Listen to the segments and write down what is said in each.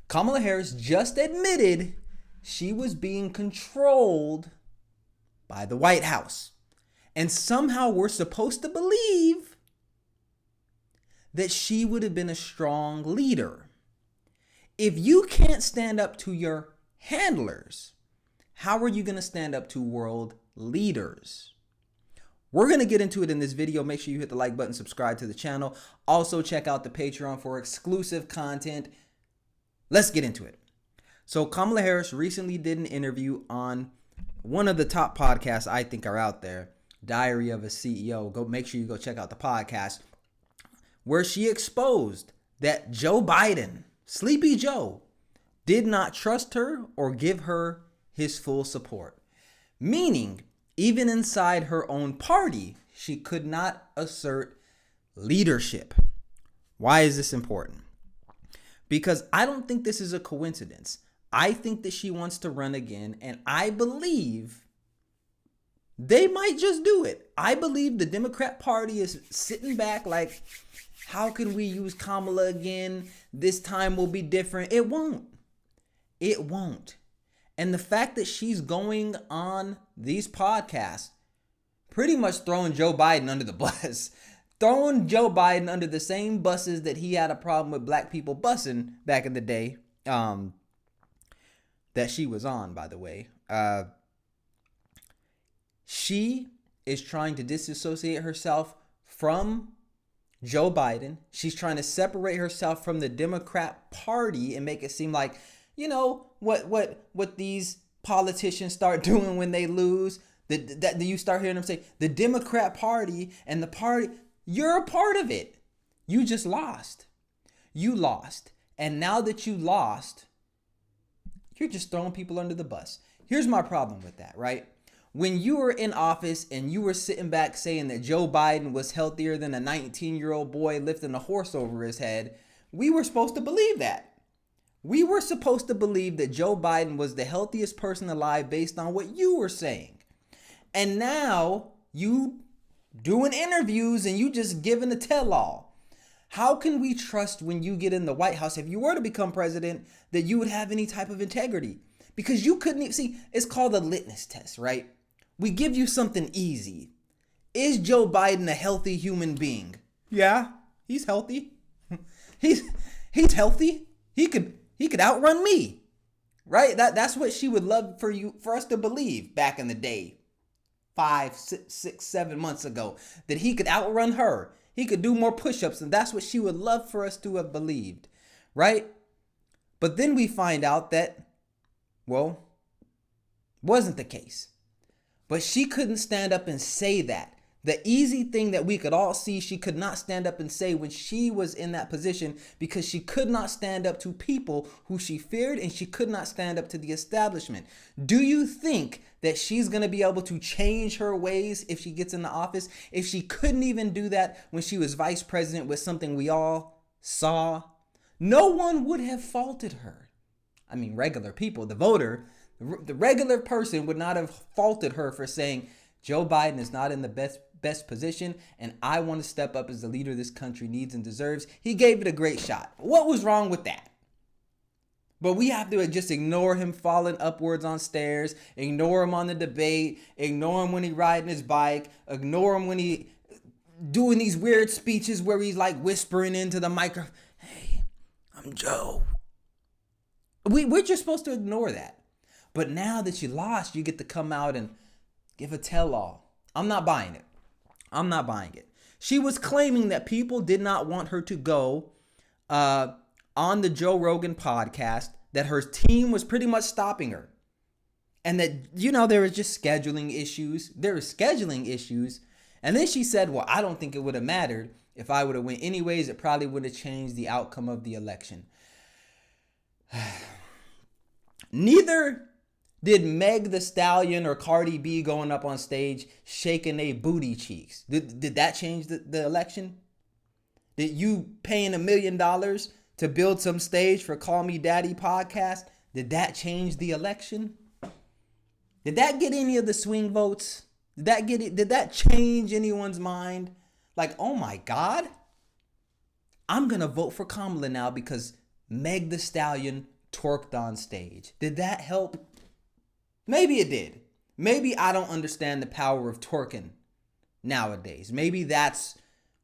Kamala Harris just admitted she was being controlled by the White House. And somehow we're supposed to believe that she would have been a strong leader. If you can't stand up to your handlers, how are you going to stand up to world leaders? We're going to get into it in this video. Make sure you hit the like button, subscribe to the channel. Also, check out the Patreon for exclusive content. Let's get into it. So Kamala Harris recently did an interview on one of the top podcasts I think are out there, Diary of a CEO. Make sure you go check out the podcast, where she exposed that Joe Biden, Sleepy Joe, did not trust her or give her his full support. Meaning, even inside her own party, she could not assert leadership. Why is this important? Because I don't think this is a coincidence. I think that she wants to run again, and I believe they might just do it. I believe the Democrat Party is sitting back like, how can we use Kamala again? This time will be different. It won't. It won't. And the fact that she's going on these podcasts, pretty much throwing Joe Biden under the bus, throwing Joe Biden under the same buses that he had a problem with black people busing back in the day, that she was on, by the way. She is trying to disassociate herself from Joe Biden. She's trying to separate herself from the Democrat Party and make it seem like, you know, what these politicians start doing when they lose. That you start hearing them say, the Democrat Party and the party, you're a part of it. You just lost. You lost. And now that you lost, you're just throwing people under the bus. Here's my problem with that, right? When you were in office and you were sitting back saying that Joe Biden was healthier than a 19-year-old boy lifting a horse over his head, we were supposed to believe that. We were supposed to believe that Joe Biden was the healthiest person alive based on what you were saying. And now you doing interviews and you just giving a tell-all. How can we trust when you get in the White House, if you were to become president, that you would have any type of integrity? Because you couldn't even see, it's called a litmus test, right? We give you something easy. Is Joe Biden a healthy human being? Yeah, he's healthy. He's healthy. He could outrun me, right? That's what she would love for us to believe back in the day, 5, 6, 7 months ago, that he could outrun her. He could do more push-ups, and that's what she would love for us to have believed, right? But then we find out that, well, wasn't the case. But she couldn't stand up and say that. The easy thing that we could all see, she could not stand up and say when she was in that position, because she could not stand up to people who she feared, and she could not stand up to the establishment. Do you think that she's going to be able to change her ways if she gets in the office? If she couldn't even do that when she was vice president with something we all saw, no one would have faulted her. I mean, regular people, the voter, the regular person would not have faulted her for saying, Joe Biden is not in the best position, and I want to step up as the leader this country needs and deserves. He gave it a great shot. What was wrong with that? But we have to just ignore him falling upwards on stairs, ignore him on the debate, ignore him when he riding his bike, ignore him when he doing these weird speeches where he's like whispering into the microphone, hey, I'm Joe. We're just supposed to ignore that. But now that you lost, you get to come out and give a tell-all. I'm not buying it. I'm not buying it. She was claiming that people did not want her to go on the Joe Rogan podcast, that her team was pretty much stopping her. And that, you know, there was just scheduling issues. There were scheduling issues. And then she said, well, I don't think it would have mattered. If I would have went anyways, it probably would have changed the outcome of the election. Neither did Meg the Stallion or Cardi B going up on stage shaking their booty cheeks. Did that change the election? Did you paying $1 million to build some stage for Call Me Daddy podcast, did that change the election? Did that get any of the swing votes? Did that change anyone's mind? Like, oh my God, I'm going to vote for Kamala now because Meg the Stallion twerked on stage. Did that help? Maybe it did. Maybe I don't understand the power of twerking nowadays. Maybe that's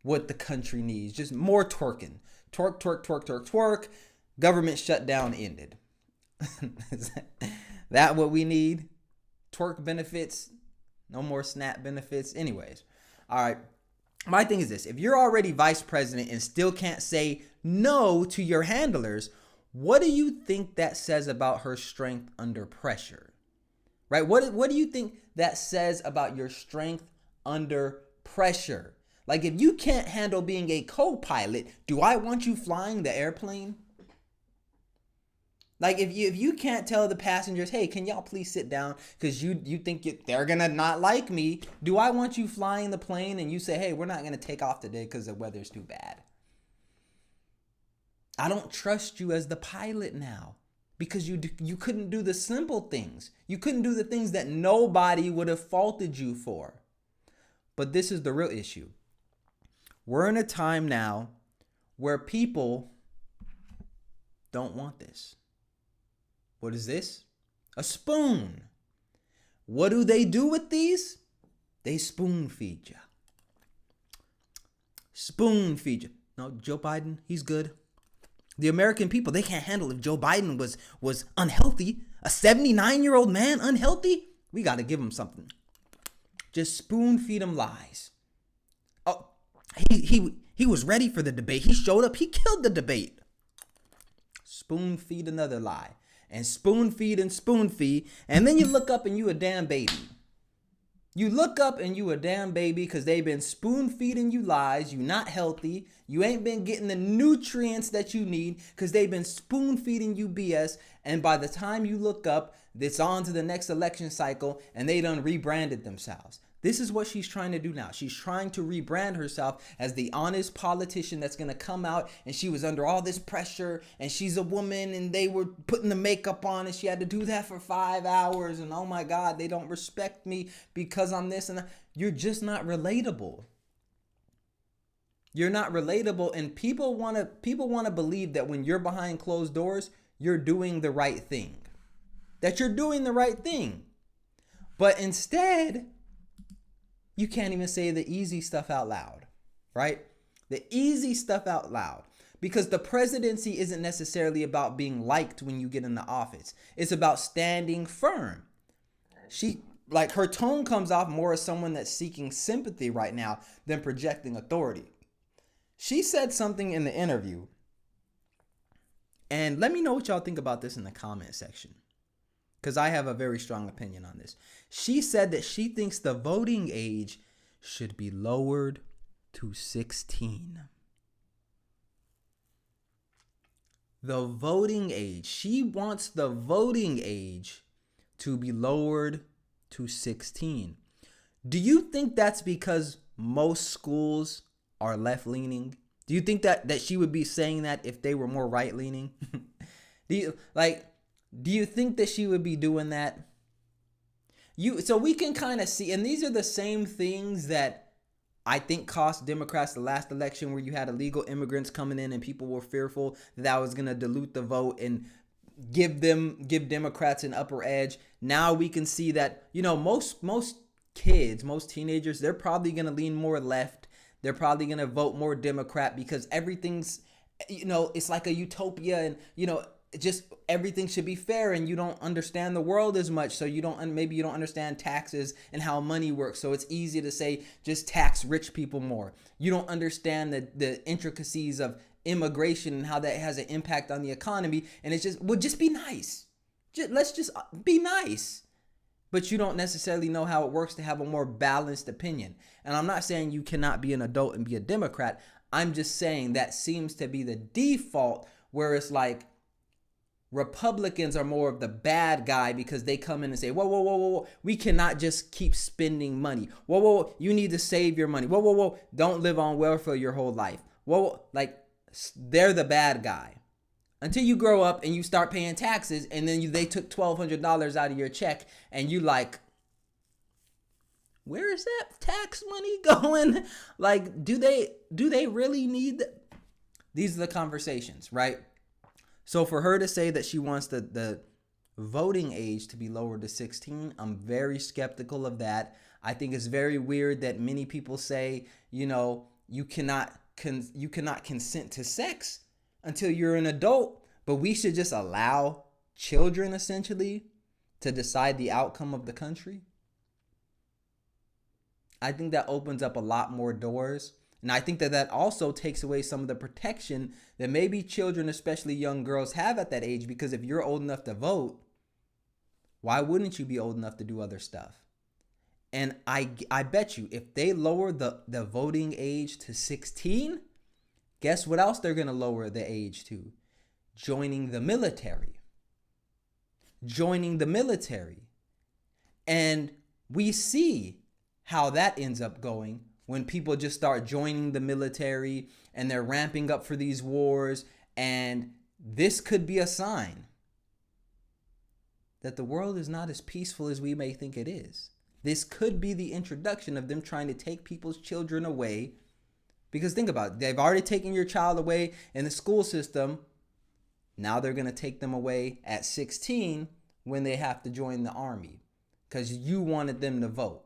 what the country needs. Just more twerking. Twerk, twerk, twerk, twerk, twerk. Government shutdown ended. Is that what we need? Twerk benefits? No more SNAP benefits? Anyways. All right. My thing is this. If you're already vice president and still can't say no to your handlers, what do you think that says about her strength under pressure? Right? What do you think that says about your strength under pressure? Like, if you can't handle being a co-pilot, do I want you flying the airplane? Like, if you can't tell the passengers, hey, can y'all please sit down because you think they're going to not like me, do I want you flying the plane and you say, hey, we're not going to take off today because the weather's too bad? I don't trust you as the pilot now because you couldn't do the simple things. You couldn't do the things that nobody would have faulted you for. But this is the real issue. We're in a time now where people don't want this. What is this? A spoon. What do they do with these? They spoon feed you. Spoon feed you. No, Joe Biden, he's good. The American people, they can't handle if Joe Biden was unhealthy. A 79-year-old man unhealthy? We got to give him something. Just spoon feed him lies. Oh, he was ready for the debate. He showed up. He killed the debate. Spoon feed another lie. And spoon feed. And then you look up and you a damn baby. You look up and you a damn baby because they've been spoon feeding you lies. You not healthy. You ain't been getting the nutrients that you need because they've been spoon feeding you BS. And by the time you look up, it's on to the next election cycle and they done rebranded themselves. This is what she's trying to do now. She's trying to rebrand herself as the honest politician that's going to come out, and she was under all this pressure, and she's a woman, and they were putting the makeup on, and she had to do that for 5 hours, and oh my God, they don't respect me because I'm this and that. You're just not relatable. You're not relatable, and people want to believe that when you're behind closed doors, you're doing the right thing. That you're doing the right thing. But instead, you can't even say the easy stuff out loud, right? The easy stuff out loud. Because the presidency isn't necessarily about being liked when you get in the office. It's about standing firm. Her tone comes off more as someone that's seeking sympathy right now than projecting authority. She said something in the interview. And let me know what y'all think about this in the comment section, because I have a very strong opinion on this. She said that she thinks the voting age should be lowered to 16. The voting age. She wants the voting age to be lowered to 16. Do you think that's because most schools are left-leaning? Do you think that she would be saying that if they were more right-leaning? Do you think that she would be doing that? So we can kind of see, and these are the same things that I think cost Democrats the last election, where you had illegal immigrants coming in and people were fearful that was going to dilute the vote and give Democrats an upper edge. Now we can see that, most kids, most teenagers, they're probably going to lean more left. They're probably going to vote more Democrat because everything's, it's like a utopia, and, just everything should be fair, and you don't understand the world as much, so maybe you don't understand taxes and how money works, so it's easy to say just tax rich people more. You don't understand the intricacies of immigration and how that has an impact on the economy, and it's just be nice. Let's just be nice. But you don't necessarily know how it works to have a more balanced opinion. And I'm not saying you cannot be an adult and be a Democrat. I'm just saying that seems to be the default, where it's like Republicans are more of the bad guy because they come in and say, whoa, we cannot just keep spending money. Whoa, you need to save your money. Whoa, don't live on welfare your whole life. They're the bad guy. Until you grow up and you start paying taxes, and then they took $1,200 out of your check, and you like, where is that tax money going? Do they really need that? These are the conversations, right? So for her to say that she wants the voting age to be lowered to 16, I'm very skeptical of that. I think it's very weird that many people say, you know, you cannot consent to sex until you're an adult, but we should just allow children essentially to decide the outcome of the country. I think that opens up a lot more doors. And I think that that also takes away some of the protection that maybe children, especially young girls, have at that age. Because if you're old enough to vote, why wouldn't you be old enough to do other stuff? And I bet you if they lower the voting age to 16, guess what else they're going to lower the age to? Joining the military. Joining the military. And we see how that ends up going when people just start joining the military and they're ramping up for these wars. And this could be a sign that the world is not as peaceful as we may think it is. This could be the introduction of them trying to take people's children away. Because think about it, they've already taken your child away in the school system. Now they're going to take them away at 16 when they have to join the army because you wanted them to vote.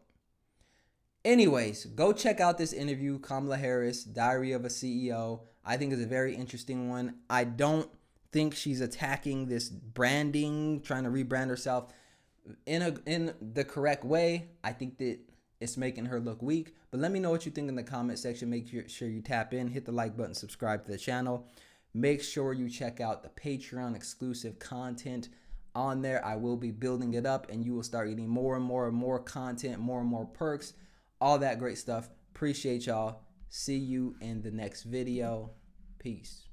Anyways, go check out this interview, Kamala Harris, Diary of a CEO. I think it's a very interesting one. I don't think she's attacking this branding, trying to rebrand herself in the correct way. I think that it's making her look weak. But let me know what you think in the comment section. Make sure you tap in, hit the like button, subscribe to the channel. Make sure you check out the Patreon exclusive content on there. I will be building it up and you will start getting more and more content, more and more perks. All that great stuff. Appreciate y'all. See you in the next video. Peace.